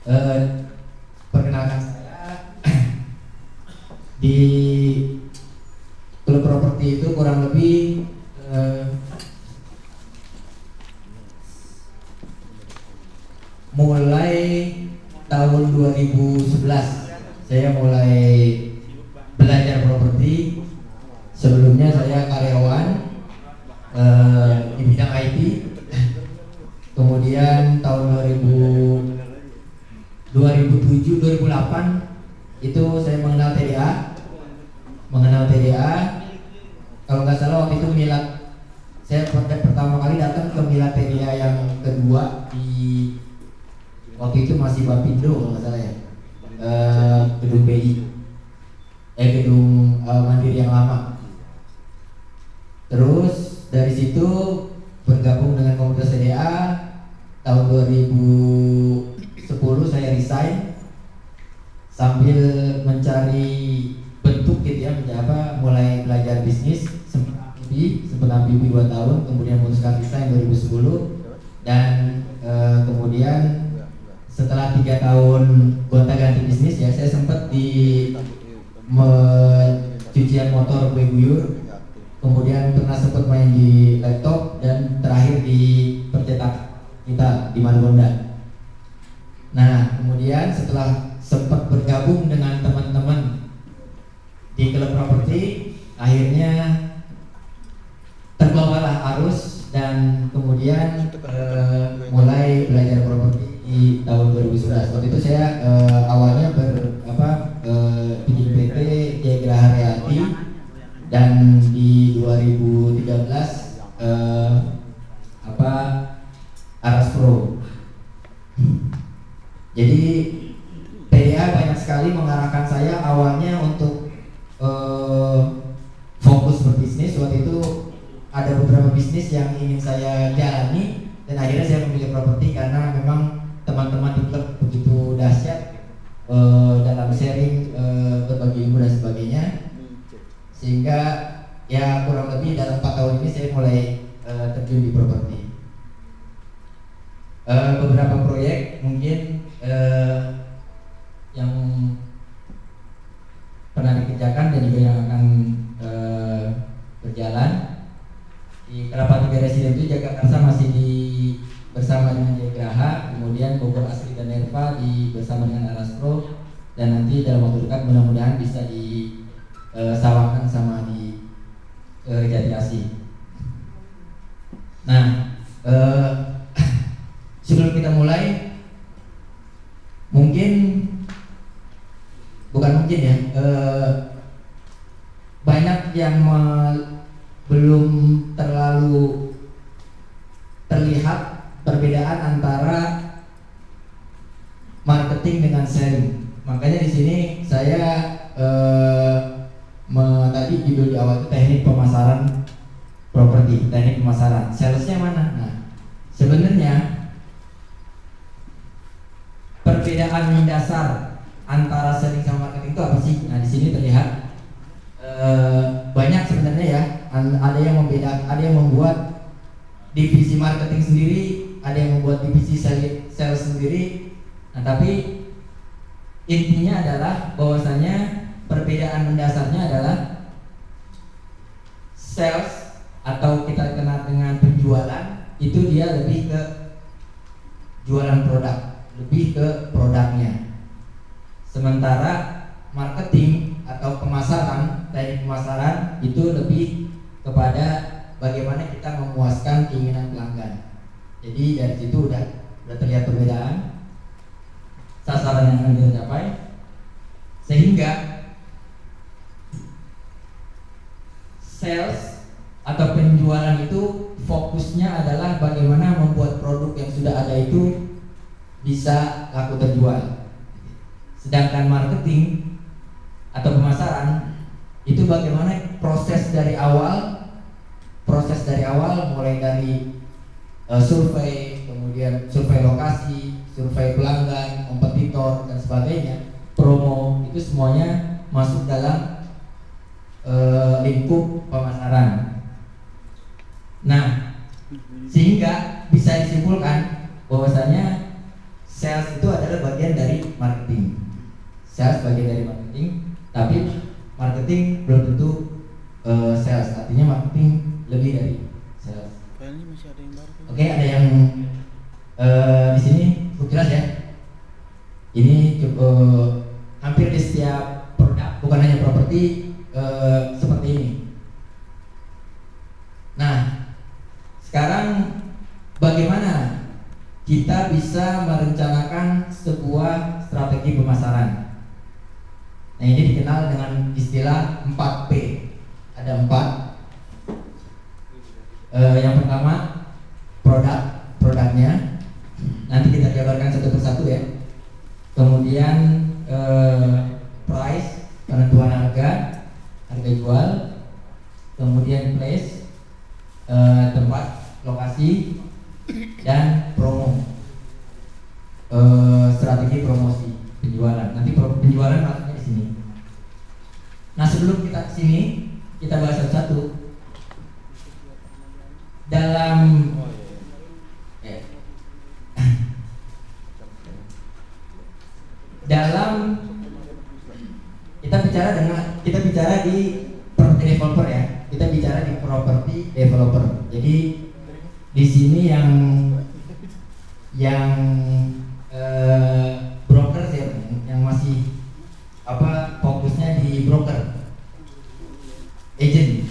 Eh, Perkenalkan saya di klub properti itu kurang lebih mulai tahun 2011 saya mulai belajar properti. Sebelumnya saya karyawan di bidang IT. Kemudian tahun 2007-2008 itu saya mengenal TDA. Kalau nggak salah waktu itu Milad, saya pertama kali datang ke Milad TDA yang kedua di waktu itu masih Bapindo kalau nggak salah ya, gedung BI, gedung Mandiri yang lama. Terus dari situ bergabung dengan komunitas TDA. Tahun 2010 saya resign sambil mencari bentuk gitu ya, mulai belajar bisnis. Sempat ambil 2 tahun, kemudian memutuskan resign 2010 dan kemudian setelah 3 tahun gonta-ganti bisnis ya, saya sempat di cucian motor kue guyur, kemudian pernah sempat main di laptop, dan terakhir di percetak kita di Margonda. Nah, kemudian setelah sempat bergabung dengan teman-teman di klub properti, akhirnya terbawalah arus dan kemudian mulai belajar properti di tahun 2011. Waktu itu saya awalnya bikin PT Jaya Graha Realty, dan di 2013 Aras Pro. Jadi TDA banyak sekali mengarahkan saya awalnya untuk fokus berbisnis. Waktu itu ada beberapa bisnis yang ingin saya jalani, dan akhirnya saya memilih properti karena memang teman-teman di klub begitu dahsyat dalam sharing berbagi ilmu dan sebagainya, sehingga ya kurang lebih dalam 4 tahun ini saya mulai terjun di properti. Beberapa proyek mungkin yang pernah dikerjakan dan juga yang akan berjalan di Kelapa Tiga Residen itu. Jakarta masih bersama dengan Jaya Graha, kemudian Bogor Asri dan Nerva bersama dengan Aras Pro, dan nanti dalam waktu dekat mudah-mudahan bisa disawakan sama di Jati Asih. Nah, sebelum kita mulai, banyak yang belum terlalu terlihat perbedaan antara marketing dengan selling. Makanya di sini saya tadi judul di awal itu teknik pemasaran properti, teknik pemasaran. Salesnya mana? Nah, sebenarnya perbedaan mendasar antara selling sama marketing itu apa sih? Nah, di sini terlihat banyak sebenarnya ya. Ada yang membuat divisi marketing sendiri, ada yang membuat divisi sales sendiri. Nah, tapi intinya adalah bahwasanya perbedaan mendasarnya adalah sales atau kita kenal dengan penjualan, itu dia lebih ke jualan produk, lebih ke produknya. Sementara marketing atau pemasaran, teknik pemasaran itu lebih kepada bagaimana kita memuaskan keinginan pelanggan. Jadi dari situ udah terlihat perbedaan sasaran yang akan kita capai, sehingga sales atau penjualan itu fokusnya adalah bagaimana membuat produk yang sudah ada itu bisa laku terjual. Sedangkan marketing atau pemasaran itu bagaimana proses dari awal mulai dari survei, kemudian survei lokasi, survei pelanggan, kompetitor dan sebagainya, promo, itu semuanya masuk dalam lingkup pemasaran. Nah, sehingga bisa disimpulkan bahwasanya sales itu adalah bagian dari marketing. Sales bagian dari marketing, tapi marketing belum tentu sales. Artinya marketing lebih dari sales. Oke, ada yang di sini cukup jelas ya. Ini cukup hampir di setiap produk, bukan hanya properti, seperti ini. Nah, sekarang bagaimana kita bisa merencanakan sebuah strategi pemasaran? Nah, ini dikenal dengan istilah 4P. Ada 4. Yang pertama produknya. Nanti kita jabarkan satu persatu ya. Kemudian price, penentuan harga jual. Kemudian place, tempat, lokasi, dan promo, strategi promosi penjualan. Nanti penjualan maksudnya di sini. Nah, sebelum kita ke sini, kita bahas satu-satu. Dalam kita bicara di property developer ya. Kita bicara di property developer. Jadi di sini yang broker ya, yang masih fokusnya di broker, agent.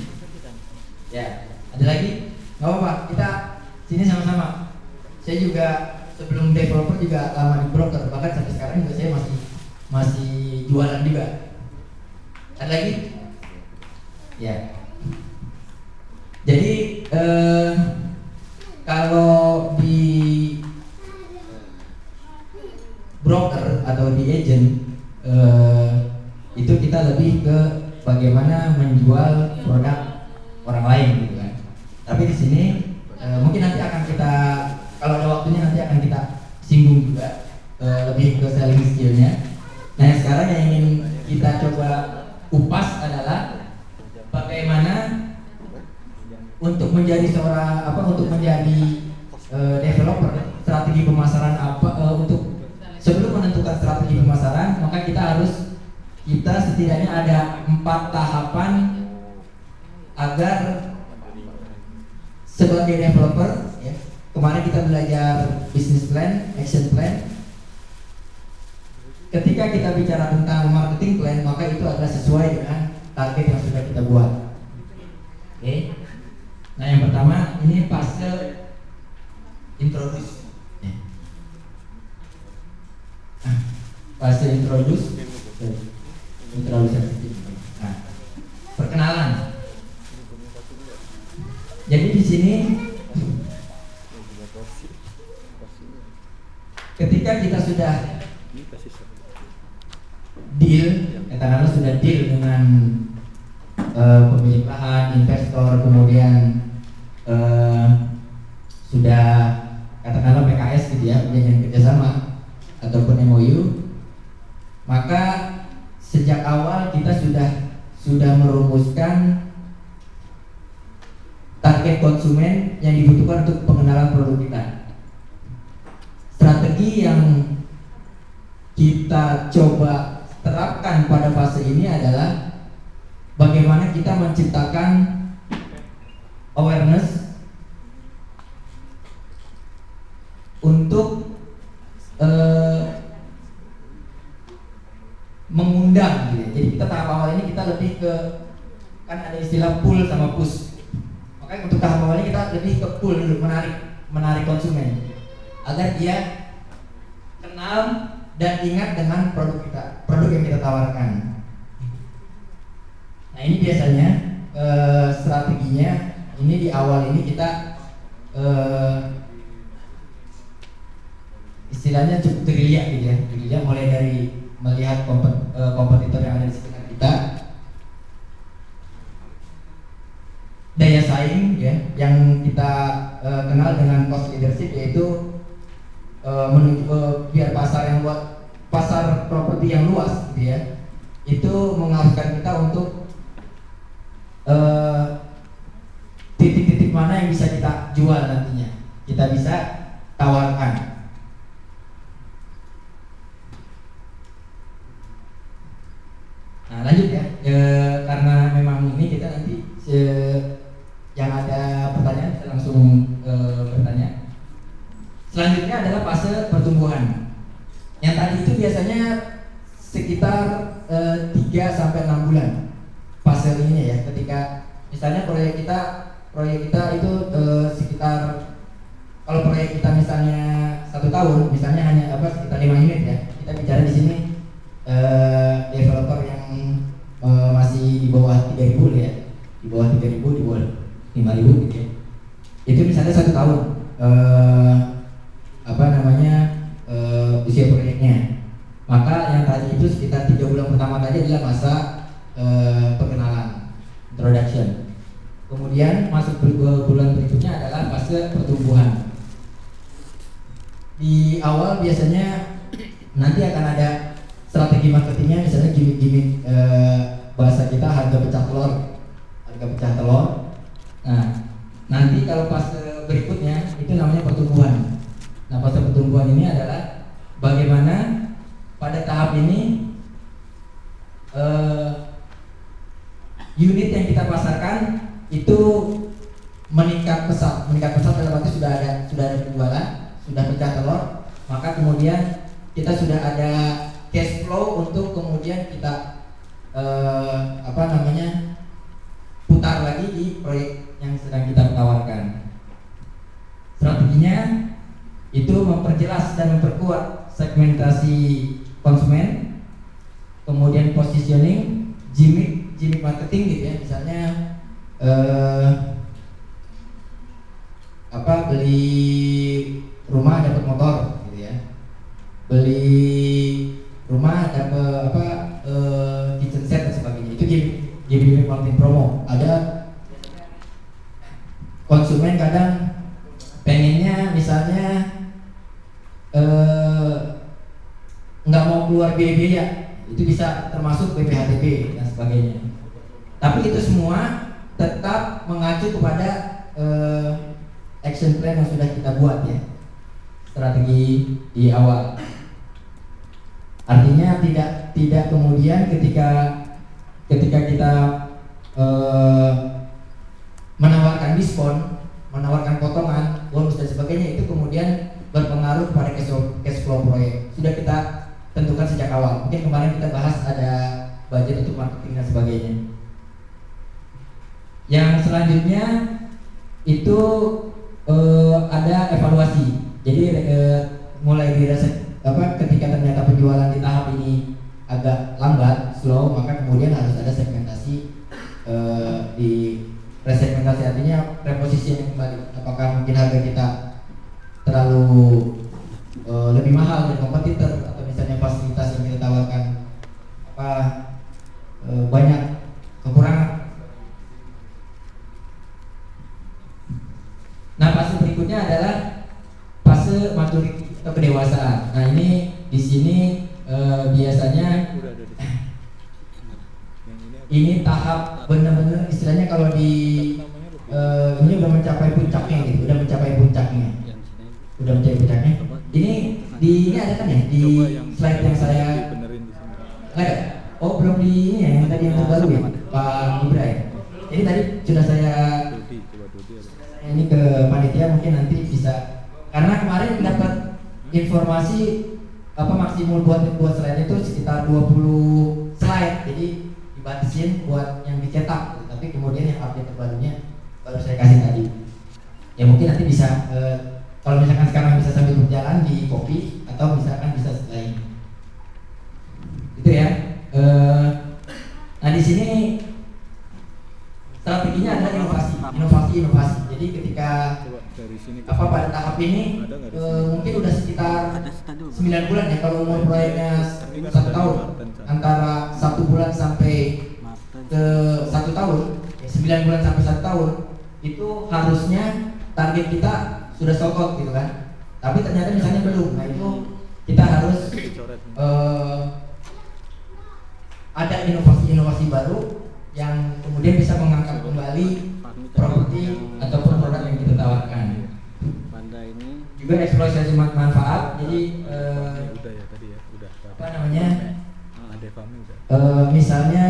Ya, ada lagi? Nggak apa-apa, kita sini sama-sama. Saya juga sebelum developer juga lama di broker, bahkan sampai sekarang juga saya masih jualan juga. Ada lagi? Ya. Jadi kalau di broker atau di agent itu kita lebih ke bagaimana menjual produk orang lain gitu kan. Tapi di sini mungkin nanti akan kita, kalau ada waktunya nanti akan kita singgung juga lebih ke selling skillnya. Nah, yang sekarang yang ingin kita coba upas adalah bagaimana untuk menjadi untuk menjadi developer, strategi pemasaran untuk sebelum menentukan strategi pemasaran, maka kita setidaknya ada 4 tahapan agar sebagai developer ya. Kemarin kita belajar business plan, action plan. Ketika kita bicara tentang marketing plan, maka itu adalah sesuai dengan target yang sudah kita buat. Oke. Nah, yang pertama ini fase introduce. Fase introduce. Nah, perkenalan. Jadi di sini ketika kita sudah deal, katakanlah sudah deal dengan pemilik lahan, investor, kemudian sudah katakanlah PKS gitu ya, perjanjian kerjasama ataupun MOU, maka sejak awal kita sudah merumuskan target konsumen yang dibutuhkan untuk pengenalan produk kita. Strategi yang kita coba terapkan pada fase ini adalah bagaimana kita menciptakan awareness untuk mengundang gitu. Jadi kita tahap awal ini kita lebih ke, kan ada istilah pull sama push. Makanya untuk tahap awal ini kita lebih ke pull dulu, menarik konsumen agar dia kenal dan ingat dengan produk yang kita tawarkan. Nah, ini biasanya strateginya ini di awal ini kita istilahnya cukup gerilya gitu ya. Gerilya mulai dari melihat kompetitor yang ada di sekitar kita, daya saing ya, yang kita kenal dengan cost leadership, yaitu menuju biar pasar yang luas, pasar properti yang luas gitu ya, itu mengharuskan kita untuk titik-titik mana yang bisa kita jual nantinya, kita bisa tawarkan. Selanjutnya adalah fase pertumbuhan. Yang tadi itu biasanya sekitar 3 sampai 6 bulan fase ini ya. Ketika misalnya proyek kita itu sekitar, kalau proyek kita misalnya 1 tahun, misalnya hanya sekitar 5 unit ya. Kita bicara di sini developer yang masih di bawah 3.000 ya, di bawah 3.000, di bawah 5.000 gitu ya. Itu misalnya 1 tahun usia proyeknya. Maka yang tadi itu sekitar 3 bulan pertama tadi adalah masa perkenalan, introduction. Kemudian masuk bulan berikutnya adalah fase pertumbuhan. Di awal biasanya nanti akan ada strategi marketingnya, misalnya gimmick-gimmick bahasa kita harga pecah telur. Nah, nanti kalau fase berikutnya itu namanya pertumbuhan. Nah, fase pertumbuhan ini adalah bagaimana pada tahap ini unit yang kita pasarkan itu meningkat pesat dalam arti sudah ada penjualan, sudah pecah telur, maka kemudian kita sudah ada cash flow untuk kemudian kita putar lagi di proyek yang sedang kita tawarkan. Strateginya itu memperjelas dan memperkuat segmentasi konsumen, kemudian positioning, gimmick marketing gitu ya, misalnya beli rumah dapat motor gitu ya, beli rumah dapat kitchen set dan sebagainya. Itu gimmick marketing promo. Ada konsumen kadang pengennya misalnya nggak mau keluar biaya, itu bisa termasuk BPHTB dan sebagainya. Tapi itu semua tetap mengacu kepada action plan yang sudah kita buat ya, strategi di awal. Artinya tidak kemudian ketika kita menawarkan diskon, menawarkan potongan, bonus dan sebagainya, itu kemudian berpengaruh pada cash flow proyek. Sudah kita tentukan sejak awal. Mungkin kemarin kita bahas ada budget untuk marketing dan sebagainya. Yang selanjutnya itu ada evaluasi. Jadi mulai ketika ternyata penjualan di tahap ini agak lambat, slow, maka kemudian harus ada segmentasi di resegmentasi, artinya repositioning kembali. Apakah mungkin harga kita terlalu lebih mahal dari kompetitor, atau misalnya fasilitas yang kita tawarkan banyak kekurangan. Nah, fase berikutnya adalah fase maturity atau kedewasaan. Nah, ini di sini biasanya ini tahap benar-benar istilahnya kalau di ini udah mencapai puncaknya gitu, udah mencapai puncaknya. Ini ada kan ya di slide yang saya ada. Oh, belum di ini ya, yang tadi yang terbaru ya, Pak Ibra ya. Jadi tadi sudah saya ini ke panitia, mungkin nanti bisa, karena kemarin dapat informasi maksimum buat slide itu sekitar 20 slide, jadi dibatasin buat yang dicetak, tapi kemudian yang update terbarunya baru saya kasih tadi. Ya mungkin nanti bisa kalau misalkan sekarang bisa sambil berjalan di copy, atau misalkan bisa setelah ini. Itu ya. Nah, di sini strateginya adalah inovasi. Jadi ketika pada tahap ini mungkin udah sekitar 9 bulan ya, kalau umur proyeknya 1 tahun, antara 1 bulan sampai ke 1 tahun, 9 bulan sampai 1 tahun, itu harusnya target kita sudah sold out gitu kan. Tapi ternyata misalnya belum. Nah, itu kita harus ada inovasi baru yang kemudian bisa mengangkat kembali properti ataupun produk yang kita tawarkan. Juga eksploitasi manfaat. Jadi misalnya,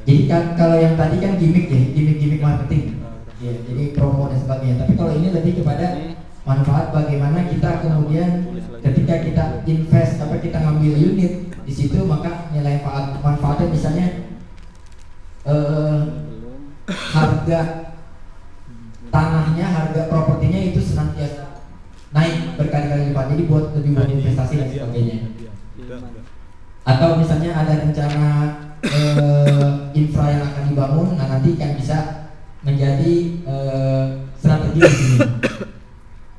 jadi kalau yang tadi kan gimmick marketing, ya, jadi promo dan sebagainya. Tapi kalau ini lebih kepada manfaat bagaimana kita kemudian ketika kita invest apa kita ngambil unit di situ, maka nilai manfaatnya misalnya harga tanahnya, harga propertinya itu senantiasa naik berkali-kali lipat, jadi buat lebih buat investasi dan sebagainya. Atau misalnya ada rencana infra yang akan dibangun, nah nanti kan bisa menjadi strategi di sini.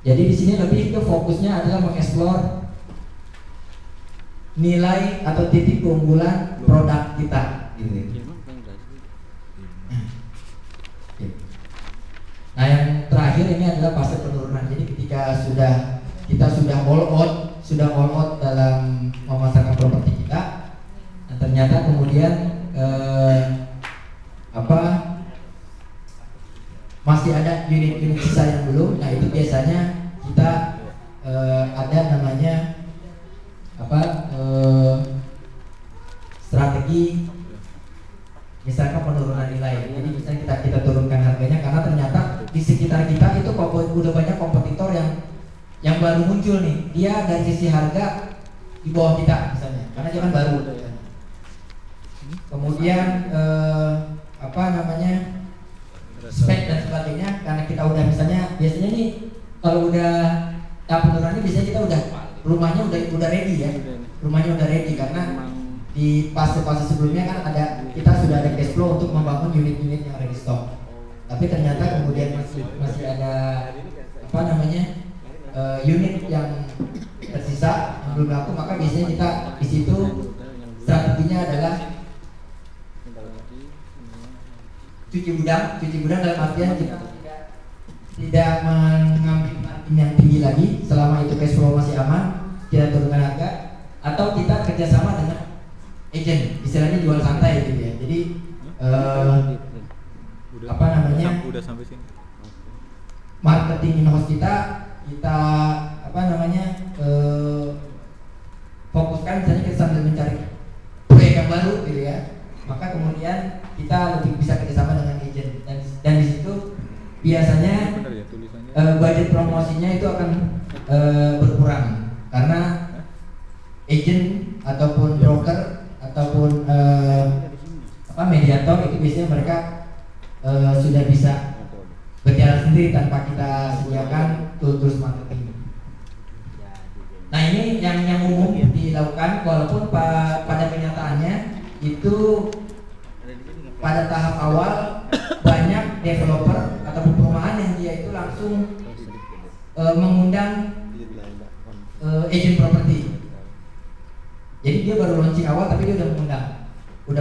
Jadi di sini lebih ke fokusnya adalah mengeksplor nilai atau titik keunggulan produk kita, gitu. Nah yang terakhir ini adalah fase penurunan. Jadi ketika kita sudah all out dalam memasarkan properti kita, dan ternyata kemudian masih ada unit-unit sisa yang belum. Nah itu biasanya kita ada namanya strategi misalkan penurunan nilai. Jadi misalnya kita turunkan harganya karena ternyata di sekitar kita itu udah banyak kompetitor yang baru muncul nih. Dia dari sisi harga di bawah kita misalnya, karena dia kan baru. Kemudian spek dan sebagainya, karena kita udah misalnya biasanya nih kalau udah penurunannya biasanya kita rumahnya udah ready ya. Rumahnya udah ready karena di fase-fase sebelumnya kan kita sudah ada cash flow untuk membangun unit-unit yang ready stock. Tapi ternyata kemudian masih ada unit yang tersisa yang belum laku, maka biasanya kita di situ strateginya adalah cuci gudang dalam artian kita tidak mengambil margin yang tinggi lagi selama itu cash flow masih aman, kita turunkan harga, atau kita kerjasama dengan agent, istilahnya jual santai gitu ya. Jadi udah sampai sini. Marketing in-house kita fokuskan misalnya kita sambil mencari proyek yang baru gitu ya. Maka kemudian kita lebih bisa kerjasama dengan agent dan di situ biasanya budget promosinya itu akan berkurang karena agent ataupun broker ataupun mediator itu biasanya mereka sudah bisa berjalan sendiri tanpa kita sediakan tools marketing. Nah ini yang umum dilakukan, walaupun pada kenyataannya itu pada tahap awal banyak developer atau perumahan yang dia itu langsung mengundang agent property. Jadi dia baru launching awal tapi dia udah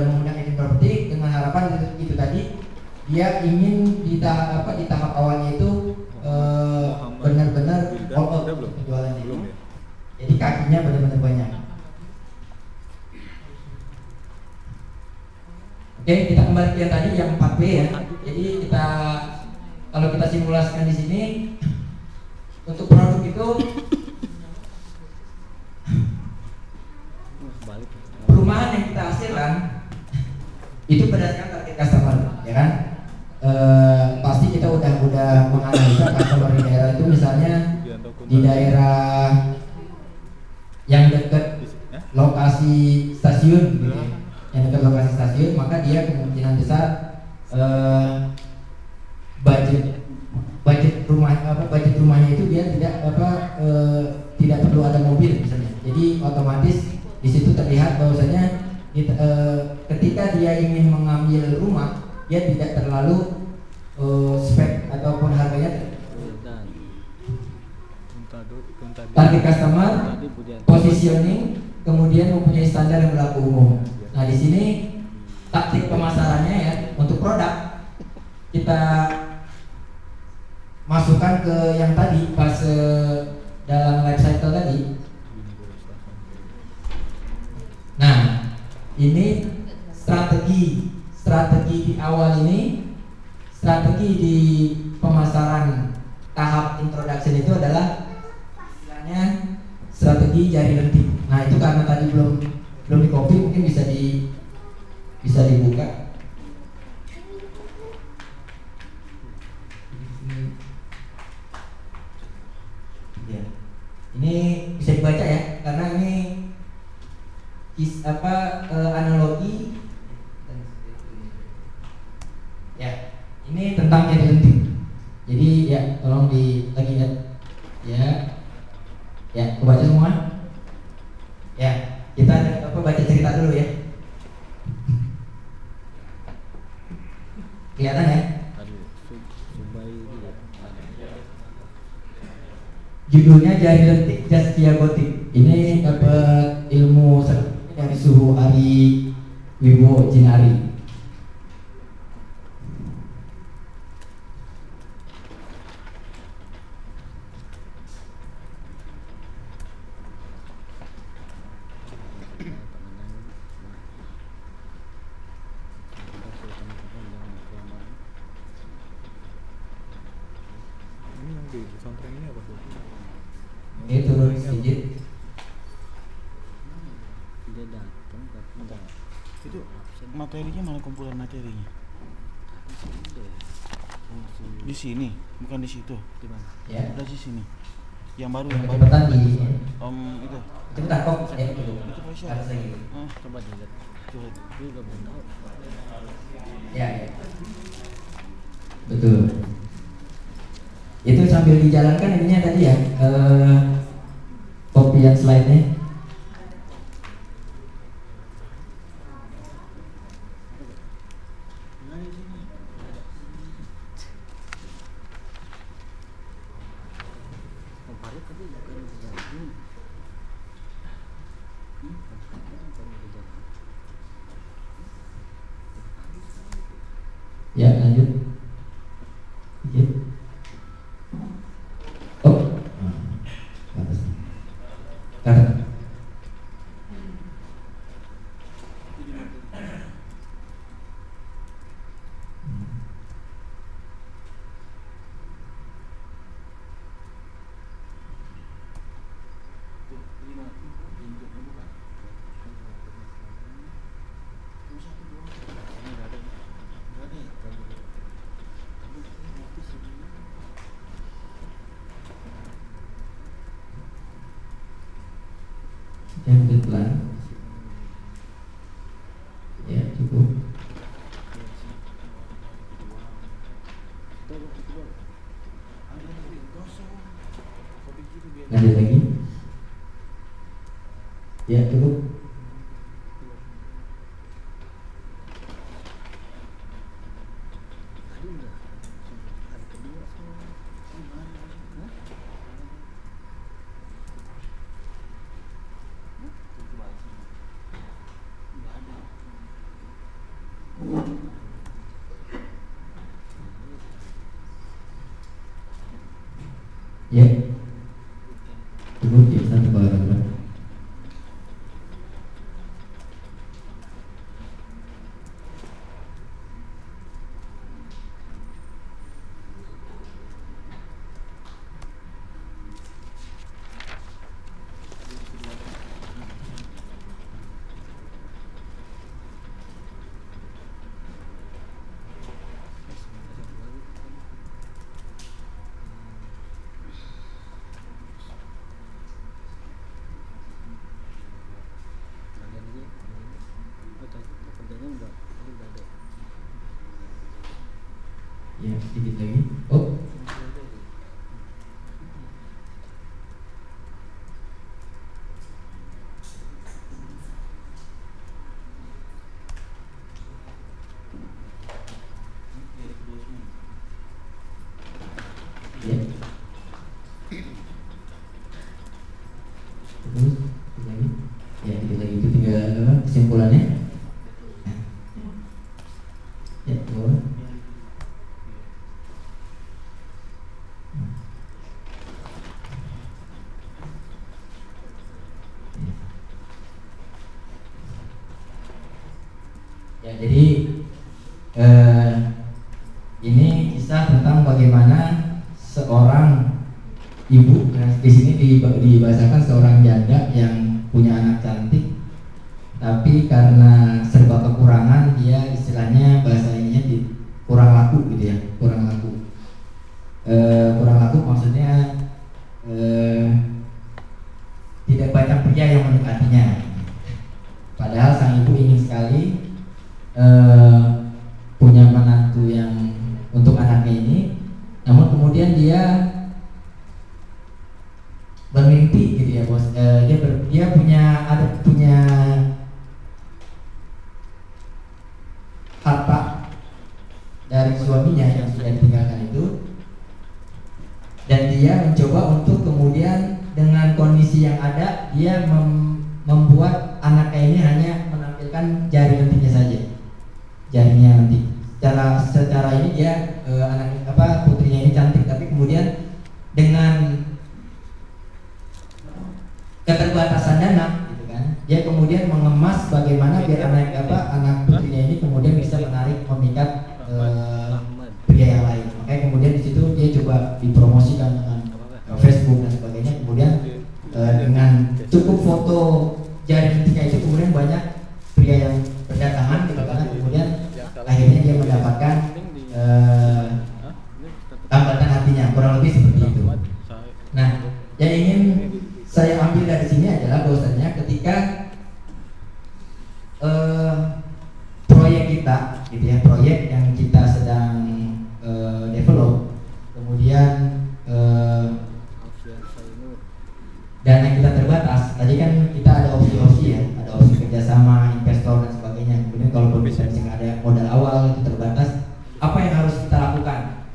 mengundang agent property dengan harapan itu tadi dia ingin di tahap awalnya itu benar-benar all out penjualannya. Jadi kakinya benar-benar banyak. Oke, kita kembali ke yang tadi yang 4P ya. Jadi kalau kita simulasikan di sini untuk produk itu perumahan yang kita hasilkan itu berdasarkan target customer, ya kan? Pasti kita udah menganalisa customer di daerah itu, misalnya di daerah yang dekat lokasi stasiun gitu ya. Yang dekat lokasi stasiun, maka dia kemungkinan besar budget rumahnya itu dia tidak perlu ada mobil misalnya. Jadi otomatis di situ terlihat bahwasanya ketika dia ingin mengambil rumah, dia tidak terlalu spek ataupun harganya. Target customer, positioning, kemudian mempunyai standar yang berlaku umum. Nah di sini taktik pemasarannya ya, untuk produk kita masukkan ke yang tadi fase dalam life cycle tadi. Nah ini strategi di awal ini, strategi di pemasaran tahap introduction itu adalah istilahnya strategi jari lentik. Nah itu karena tadi belum di copy, mungkin bisa dibuka. analogi ya, ini tentang jadi lentik. Jadi ya tolong lagi lihat ya kebaca semua ya, kita baca cerita dulu ya, kelihatan ya. Judulnya Jari Lentik Jaskia Gotik. Ini dapat ilmu dari Suhu Ari Wibowo Jinari. Ini yang di pesantren ini apa tuh? Ini turun sedikit. Dia datang tapi Itu materinya mana, kumpulan materinya? Di sini, bukan di situ. di mana? Ya. Udah di sini. Yang baru Kecepatan di itu. cepetan kok ya dulu. Itu Faisal. Harus lagi. Coba dilihat. Coba. Juga belum tahu. Ya. Betul. Itu sambil dijalankan ininya tadi ya. Kopian slide-nya. Kemarin tadi bukan di jalan. Ya, lanjut. Oke. Oh. Bagus. Karena yang pelan. Ya, cukup. Lanjut lagi. Ya, cukup. Ya, cukup ya, satu paragraf. Ya, sedikit lagi. Oh. Ya. Terus, sedikit lagi. Ya, sedikit lagi. Itu tinggal apa? Kesimpulannya. Ya, boleh. Ya, jadi ini kisah tentang bagaimana seorang ibu, nah, di sini dibahasakan seorang janda yang punya anak cantik, tapi karena serba kekurangan dia istilahnya bahasa ininya kurang laku gitu ya, kurang laku. Kurang laku maksudnya tidak banyak pria yang mendekatinya. bos. Dia punya harta dari suaminya yang sudah ditinggalkan itu, dan dia mencoba untuk kemudian dengan kondisi yang ada dia membuat anaknya ini hanya menampilkan jari lentiknya saja, jarinya lentik. Secara ini dia putrinya ini cantik, tapi kemudian dengan keterbatasan dana, gitu kan, dia kemudian mengemas bagaimana biar anak putrinya ini kemudian bisa memikat pria yang lain. Makanya kemudian di situ dia coba dipromosikan dengan Facebook dan sebagainya. Kemudian dengan cukup foto jari lentiknya itu kemudian banyak pria yang berdatangan, gitu kan. Kemudian akhirnya dia mendapatkan tambatan hatinya, kurang lebih seperti itu. Nah, yang ingin saya ambil dari sini adalah bahwasanya ketika proyek kita, gitu ya, proyek yang kita sedang develop, kemudian dana kita terbatas. Tadi kan kita ada opsi-opsi ya, ada opsi kerjasama, investor dan sebagainya. Kemudian kalau misalnya ada modal awal itu terbatas, apa yang harus kita lakukan?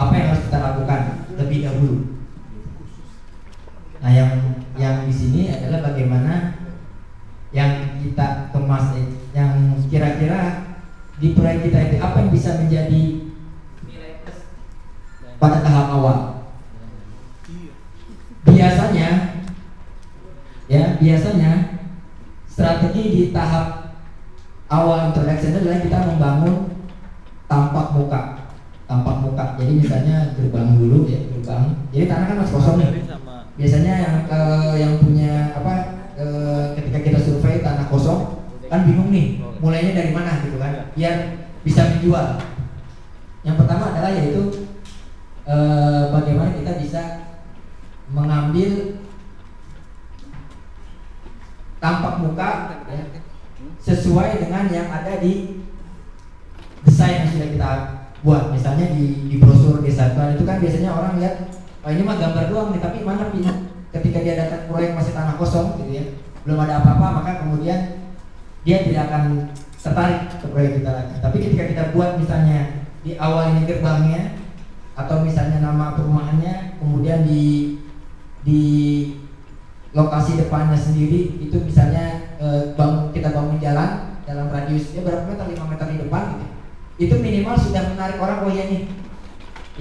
Apa yang harus kita lakukan lebih dahulu? Nah, yang di sini adalah bagaimana yang kita kemas, yang kira-kira di proyek kita itu apa yang bisa menjadi nilai plus pada tahap awal. Biasanya strategi di tahap awal introduction adalah kita membangun tampak muka. Jadi misalnya gerbang dulu ya, gerbang. Jadi tanah kan masih kosong nih. Biasanya yang punya ketika kita survei tanah kosong kan bingung nih mulainya dari mana, gitu kan, biar bisa menjual. Yang pertama adalah yaitu bagaimana kita bisa mengambil tampak muka ya, sesuai dengan yang ada di desain yang sudah kita buat. Misalnya di brosur desa itu kan biasanya orang lihat, oh ini mah gambar doang nih, tapi mana ketika dia datang proyek masih tanah kosong, gitu ya, belum ada apa-apa, maka kemudian dia tidak akan tertarik ke proyek kita lagi. Tapi ketika kita buat misalnya di awal ini gerbangnya, atau misalnya nama perumahannya, kemudian di lokasi depannya sendiri itu misalnya kita bangun jalan dalam radiusnya berapa meter, 5 meter di depan, gitu. Itu minimal sudah menarik orang, oh iya nih,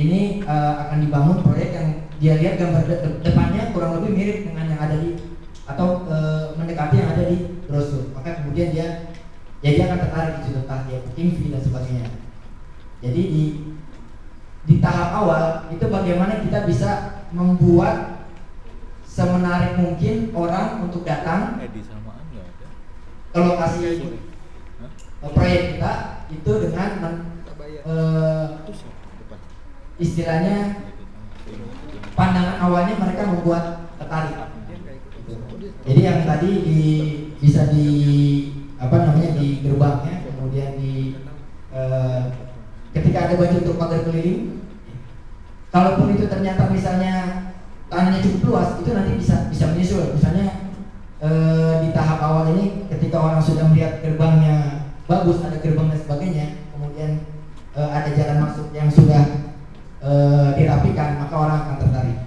ini akan dibangun proyek yang dia lihat gambar depannya kurang lebih mirip dengan yang ada di, atau mendekati yang ada di brosur. Maka kemudian dia akan tertarik di situ, entah dia booking fee dan sebagainya. Jadi di tahap awal itu bagaimana kita bisa membuat semenarik mungkin orang untuk datang ke lokasi proyek kita itu dengan istilahnya pandangan awalnya mereka membuat tertarik. Jadi yang tadi bisa di di gerbangnya, kemudian ketika ada baju untuk pagar keliling, kalaupun itu ternyata misalnya tanahnya cukup luas, itu nanti bisa menyusul. Misalnya di tahap awal ini ketika orang sudah melihat gerbangnya bagus, ada gerbang dan sebagainya, kemudian ada jalan masuk yang sudah dirapikan, maka orang akan tertarik.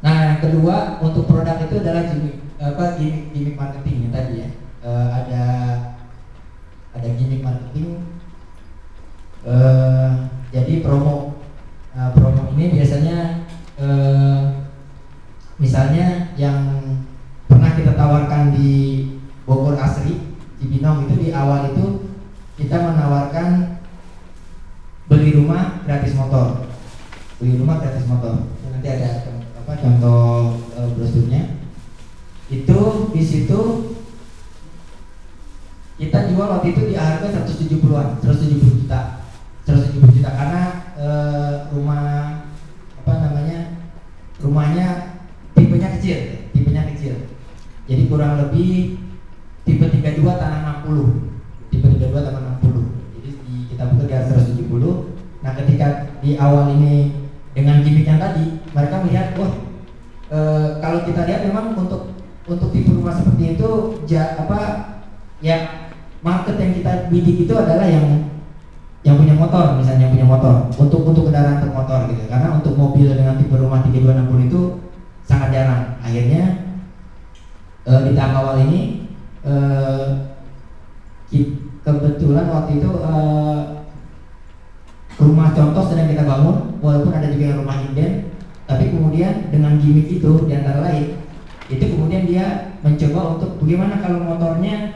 Nah, yang kedua untuk produk itu adalah gimmick marketing yang tadi ya. Ada gimmick marketing. Jadi promo ini biasanya misalnya yang pernah kita tawarkan di Bogor Asri, Cibinong, itu di awal itu kita menawarkan beli rumah gratis motor. Nanti ada contoh brosurnya. Itu di situ kita jual waktu itu di harga 170 juta karena rumahnya tipenya kecil. Jadi kurang lebih tipe 32 tanah 60. Jadi kita buka di harga 170. Nah, ketika di awal ini dengan gimmick yang tadi, mereka melihat wah kalau kita lihat memang untuk tipe rumah seperti itu ya market yang kita bidik itu adalah yang punya motor, misalnya yang punya motor untuk kendaraan bermotor gitu. Karena untuk mobil dengan tipe rumah 3260 itu sangat jarang. Akhirnya di tahap awal ini kebetulan waktu itu rumah contoh sedang kita bangun, walaupun ada juga yang rumah inden, tapi kemudian dengan gimmick itu di antara lain itu kemudian dia mencoba untuk bagaimana kalau motornya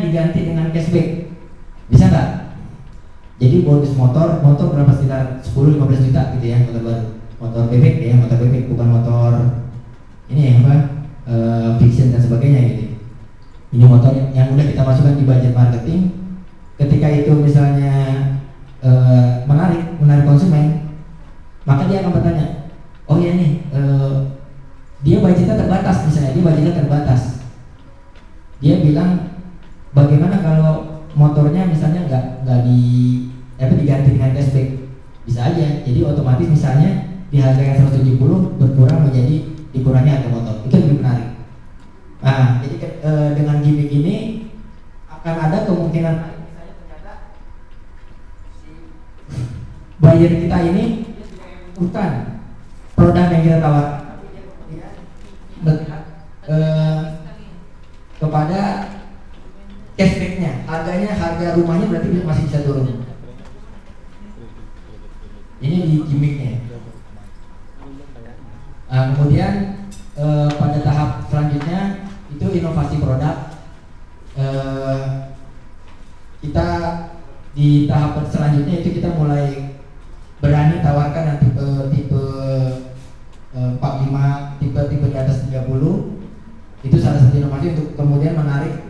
diganti dengan cashback, bisa nggak? Jadi bonus motor berapa, sekitar 10-15 juta gitu ya, motor baru, motor bebek ya, motor bebek, bukan motor ini ya apa fiction dan sebagainya gitu. Ini motor yang udah kita masukkan di budget marketing. Ketika itu misalnya menarik konsumen, maka dia akan bertanya, oh ya nih dia budgetnya terbatas, misalnya dia budgetnya terbatas. Dia bilang bagaimana kalau motornya misalnya nggak diganti dengan cashback, bisa aja. Jadi otomatis misalnya di harga yang 170 berkurang menjadi dikurangi harga motor, itu lebih menarik. Nah, jadi dengan gimmick ini akan ada kemungkinan misalnya ternyata si buyer kita ini bukan produk yang kita tawarkan, tapi dia kemudian melihat kepada cashbacknya, harga rumahnya berarti masih bisa turun. Ini di gimmicknya. Kemudian pada tahap selanjutnya itu inovasi produk. Kita di tahap selanjutnya itu kita mulai berani tawarkan yang tipe 45, tipe di atas 30. Itu salah satu inovasi untuk kemudian menarik